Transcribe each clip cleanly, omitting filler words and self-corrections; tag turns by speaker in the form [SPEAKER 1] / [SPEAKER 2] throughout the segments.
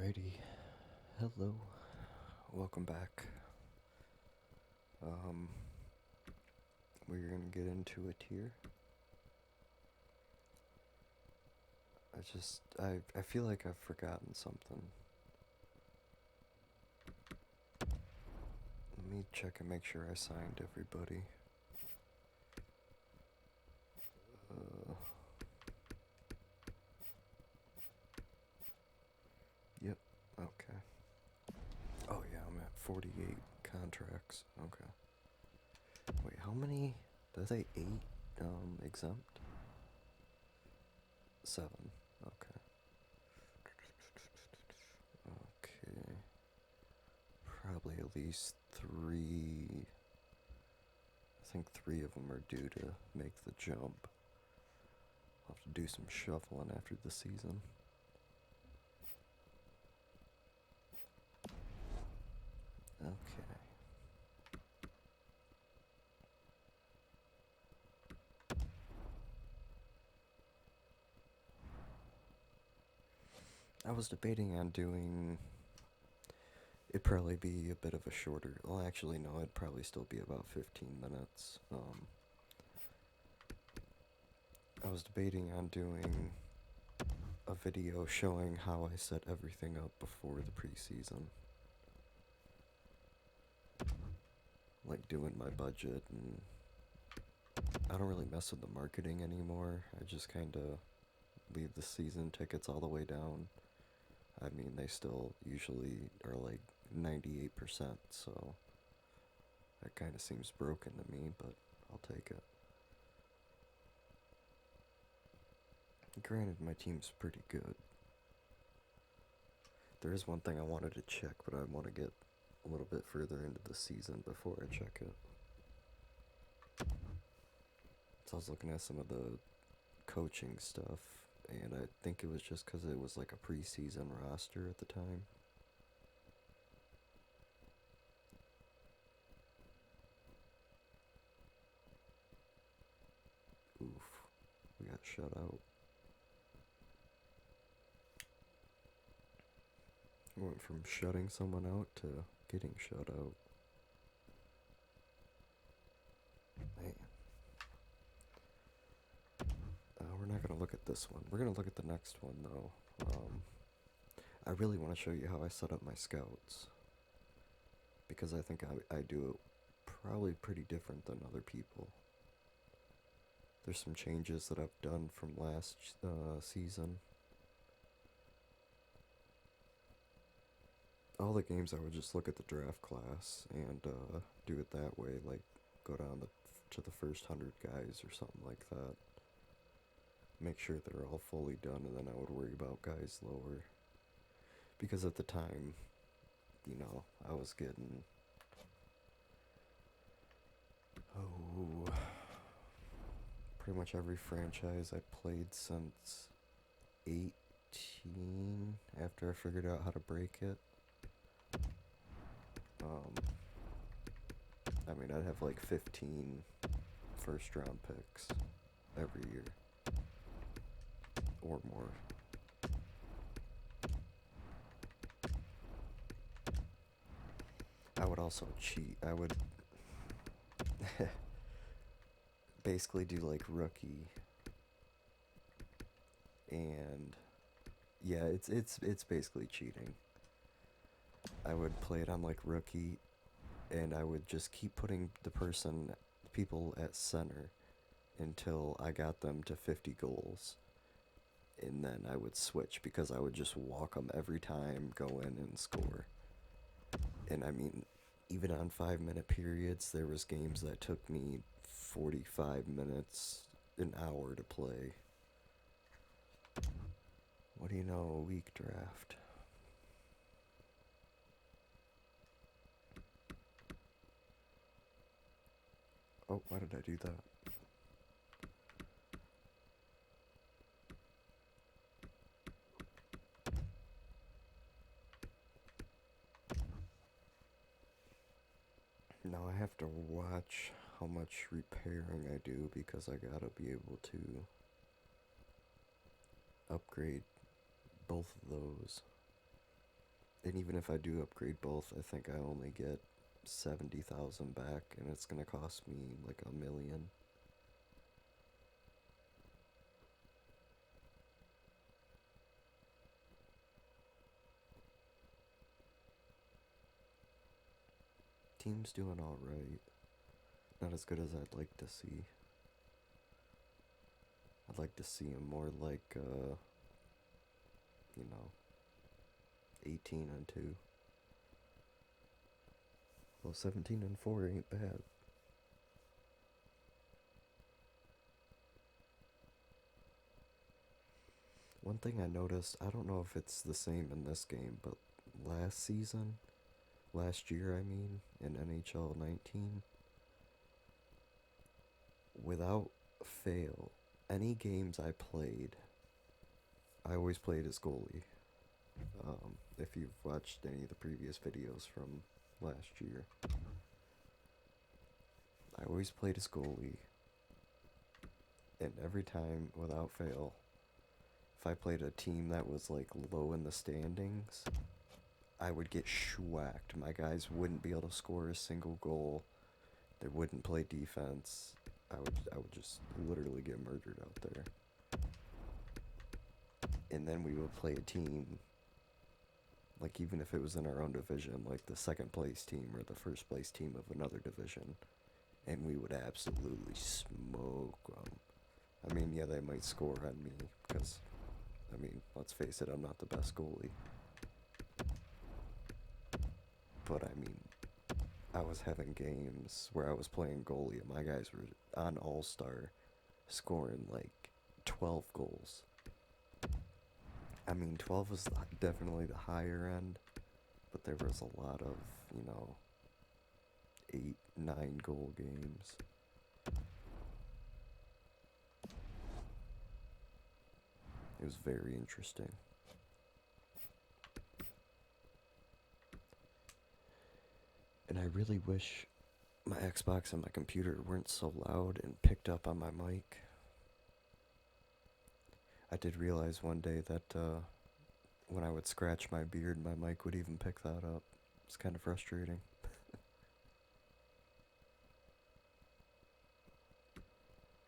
[SPEAKER 1] Alrighty, hello, welcome back. Um, we're gonna get into it here. I feel like I've forgotten something. Let me check and make sure I signed everybody. Uh, yep, okay. Oh yeah, I'm at 48 contracts, okay. Wait, how many? Did I say 8, exempt? 7, okay. Okay. Probably at least 3. I think 3 of them are due to make the jump. I'll have to do some shuffling after the season. Okay. I was debating on doing. It'd probably be a bit of a shorter. Well, actually, no, it'd probably still be about 15 minutes. I was debating on doing a video showing how I set everything up before the preseason. Like doing my budget, and I don't really mess with the marketing anymore. I just kind of leave the season tickets all the way down. I mean, they still usually are like 98%, so that kind of seems broken to me, but I'll take it. Granted, my team's pretty good. There is one thing I wanted to check, but I want to get a little bit further into the season before I check it. So I was looking at some of the coaching stuff, and I think it was just because it was like a preseason roster at the time. Oof, we got shut out. Went from shutting someone out to getting shut out. Man. We're not going to look at this one. We're going to look at the next one, though. I really want to show you how I set up my scouts. Because I think I do it probably pretty different than other people. There's some changes that I've done from last season. All the games I would just look at the draft class and do it that way, like go down to the first 100 guys or something like that. Make sure they're all fully done, and then I would worry about guys lower. Because at the time, I was getting, oh, pretty much every franchise I played since 18 after I figured out how to break it. I mean, I'd have like 15 first round picks every year or more. I would also cheat. I would basically do like rookie, and yeah, it's basically cheating. I would play it on like rookie, and I would just keep putting people at center until I got them to 50 goals. And then I would switch because I would just walk them every time, go in and score. And I mean, even on 5-minute periods, there was games that took me 45 minutes, an hour to play. What do you know, a weak draft? Oh, why did I do that? Now I have to watch how much repairing I do because I gotta be able to upgrade both of those. And even if I do upgrade both, I think I only get 70,000 back, and it's gonna cost me like 1 million. Team's doing alright. Not as good as I'd like to see. I'd like to see him more like, you know, 18-2. Well, 17-4 ain't bad. One thing I noticed, I don't know if it's the same in this game, but last year, I mean, in NHL 19, without fail, any games I played, I always played as goalie. If you've watched any of the previous videos from last year, I always played as goalie, and every time, without fail, if I played a team that was like low in the standings, I would get schwacked. My guys wouldn't be able to score a single goal. They wouldn't play defense. I would just literally get murdered out there. And then we would play a team, like even if it was in our own division, like the second place team or the first place team of another division, and we would absolutely smoke them. I mean, yeah, they might score on me because, I mean, let's face it, I'm not the best goalie. But I mean, I was having games where I was playing goalie and my guys were on All-Star scoring like 12 goals. I mean, 12 was definitely the higher end, but there was a lot of, 8, 9 goal games. It was very interesting. And I really wish my Xbox and my computer weren't so loud and picked up on my mic. I did realize one day that when I would scratch my beard, my mic would even pick that up. It's kind of frustrating.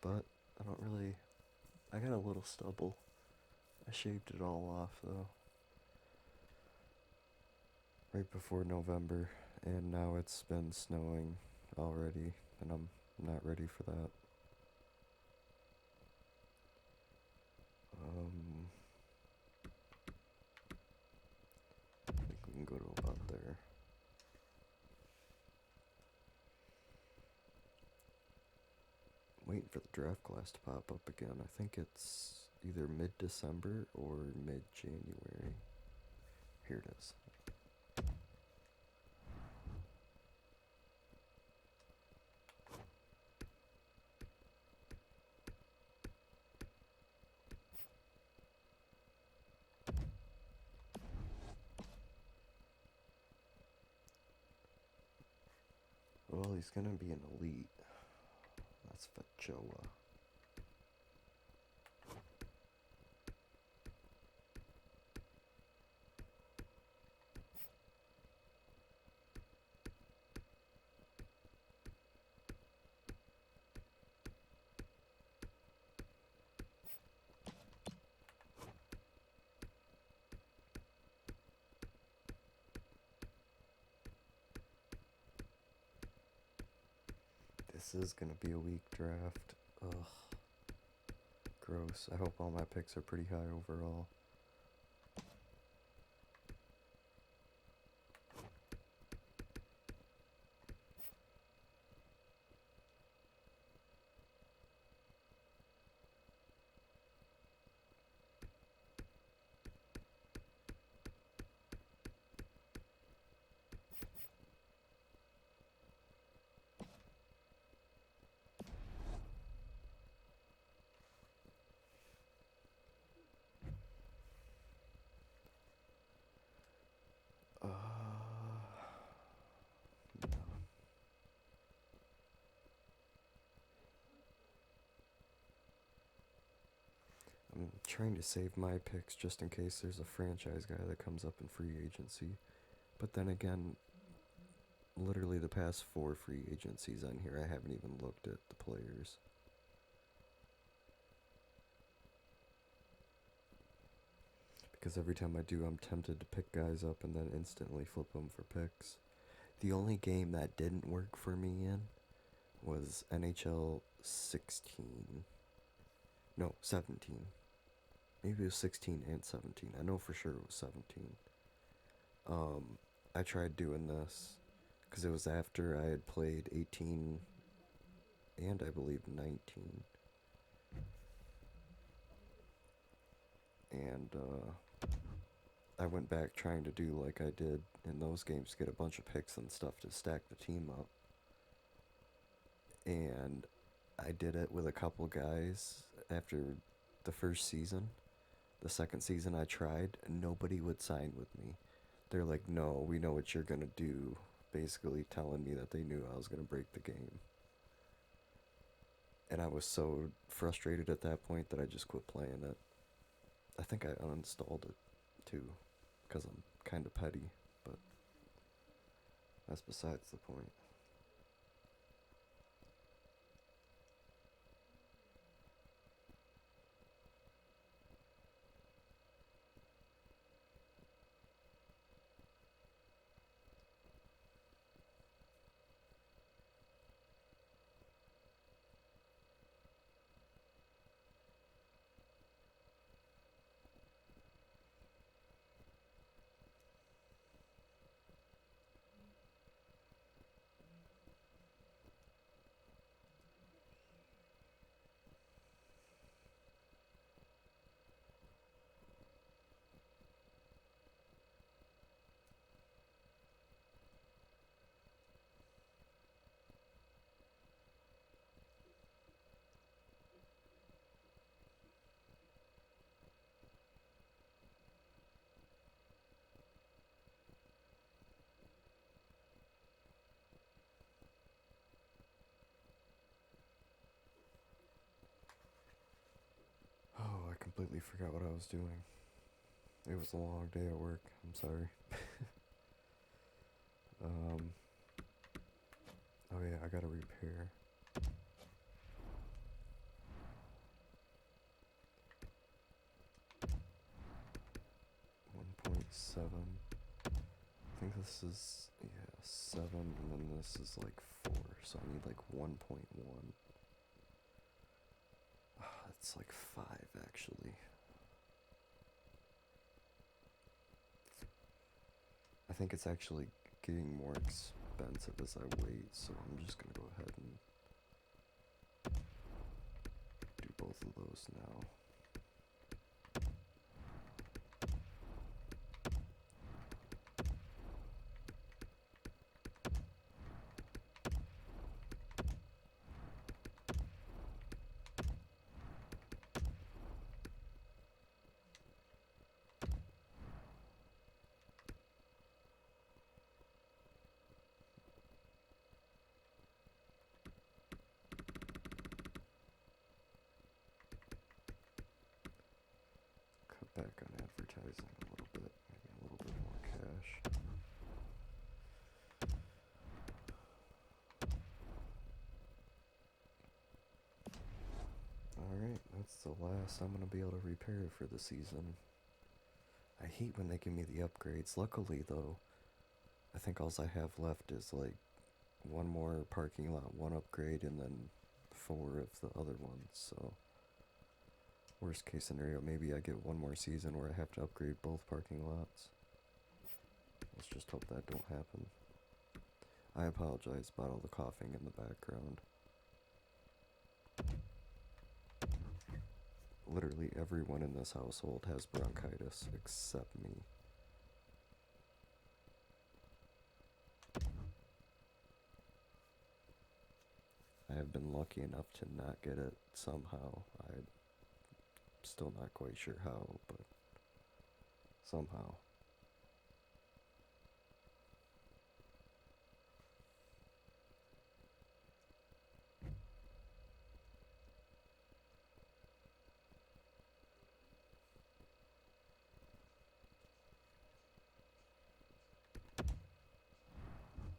[SPEAKER 1] But I don't really. I got a little stubble. I shaved it all off though. Right before November, and now it's been snowing already, and I'm not ready for that. I think we can go to about there. Waiting for the draft class to pop up again. I think it's either mid-December or mid-January. Here it is. Well, he's gonna be an elite. That's Fachoa. This is gonna be a weak draft. Ugh. Gross. I hope all my picks are pretty high overall. trying to save my picks just in case there's a franchise guy that comes up in free agency. But then again, literally the past 4 free agencies on here, I haven't even looked at the players. Because every time I do, I'm tempted to pick guys up and then instantly flip them for picks. The only game that didn't work for me in was NHL 16. No, 17. Maybe it was 16 and 17. I know for sure it was 17. I tried doing this because it was after I had played 18 and I believe 19. And I went back trying to do like I did in those games, get a bunch of picks and stuff to stack the team up. And I did it with a couple guys after the first season. The second season I tried, and nobody would sign with me. They're like, no, we know what you're going to do. Basically telling me that they knew I was going to break the game. And I was so frustrated at that point that I just quit playing it. I think I uninstalled it too, because I'm kind of petty, but that's besides the point. Oh, I completely forgot what I was doing. It was a long day at work. I'm sorry. Oh yeah, I gotta repair. 1.7. I think this is, yeah, 7, and then this is like 4, so I need like 1.1. It's like 5 actually. I think it's actually getting more expensive as I wait, so I'm just gonna go ahead and do both of those now. Cut back on advertising a little bit, maybe a little bit more cash. Alright, that's the last I'm gonna be able to repair for the season. I hate when they give me the upgrades. Luckily though, I think all I have left is like one more parking lot, one upgrade, and then 4 of the other ones, so worst case scenario, maybe I get one more season where I have to upgrade both parking lots. Let's just hope that don't happen. I apologize about all the coughing in the background. Literally everyone in this household has bronchitis except me. I have been lucky enough to not get it somehow. I'm still not quite sure how, but somehow.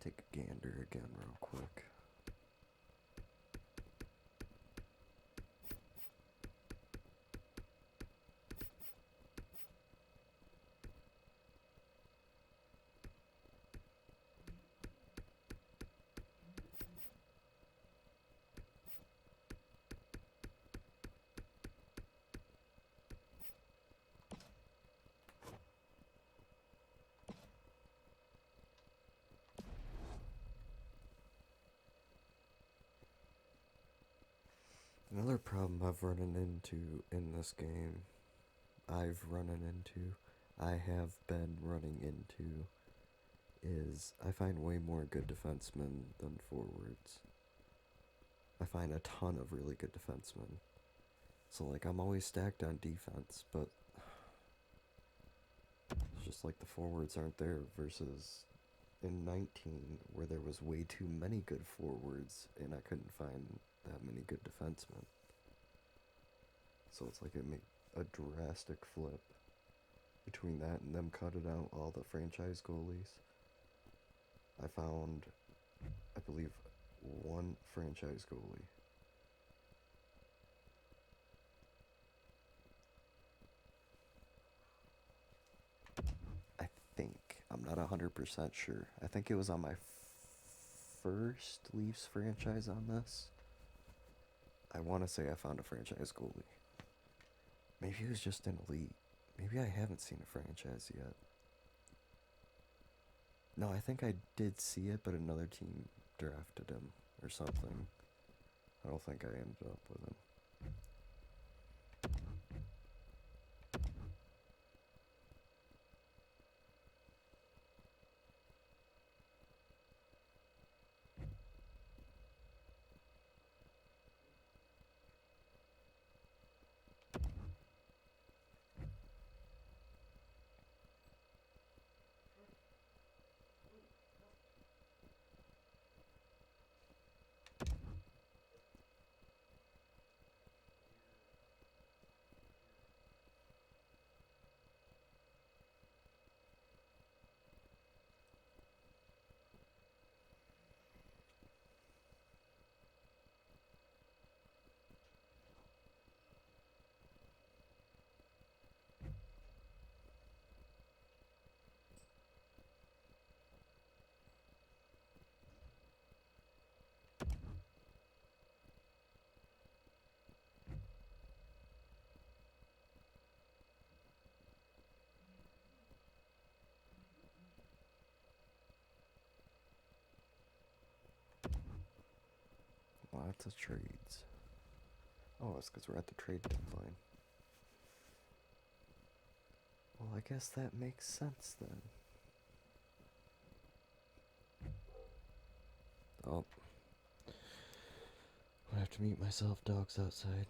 [SPEAKER 1] take a gander again real quick. Another problem I've run into in this game, I have been running into, is I find way more good defensemen than forwards. I find a ton of really good defensemen. So, like, I'm always stacked on defense, but it's just like the forwards aren't there versus in 19, where there was way too many good forwards and I couldn't find that many good defensemen. So it's like it made a drastic flip between that and them cutting out all the franchise goalies. I found, I believe, one franchise goalie. I think. I'm not 100% sure. I think it was on my first Leafs franchise on this. I want to say I found a franchise goalie. Maybe it was just an elite. Maybe I haven't seen a franchise yet. No, I think I did see it, but another team drafted him or something. I don't think I ended up with him. Lots of trades. Oh, it's because we're at the trade deadline. Well, I guess that makes sense then. Oh, I have to meet myself dogs outside.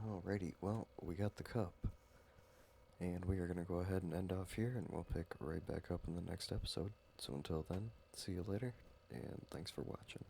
[SPEAKER 1] Alrighty, well, we got the cup. And we are going to go ahead and end off here, and we'll pick right back up in the next episode. So until then, see you later, and thanks for watching.